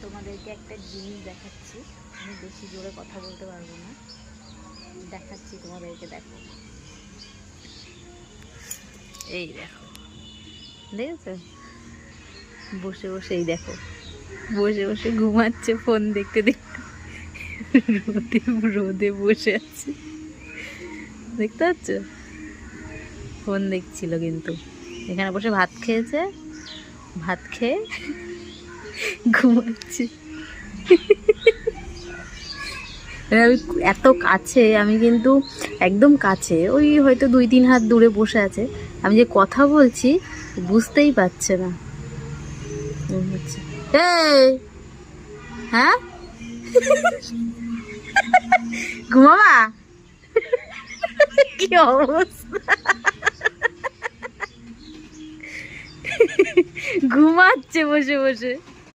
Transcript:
তোমাদেরকে একটা জিনিস দেখাচ্ছি। আমি বেশি জোরে কথা বলতে পারবো না, দেখাচ্ছি তোমাদেরকে। দেখো, এই দেখো, দেখেছো? বসে বসেই দেখো, বসে বসে ঘুমাচ্ছে ফোন দেখতে দেখতে। রোদে রোদে বসে আছে, দেখতে পাচ্ছ? ফোন দেখছিল, কিন্তু এখানে বসে ভাত খেয়েছে, ভাত খেয়ে ঘুমাচ্ছে। আমি এত কাছে, আমি কিন্তু একদম কাছে, ওই হয়তো 2-3 হাত দূরে বসে আছে। আমি যে কথা বলছি বুঝতেই পারছে না। এই, হ্যাঁ, ঘুমাবা? কি অবস্থা, ঘুমাচ্ছে বসে বসে।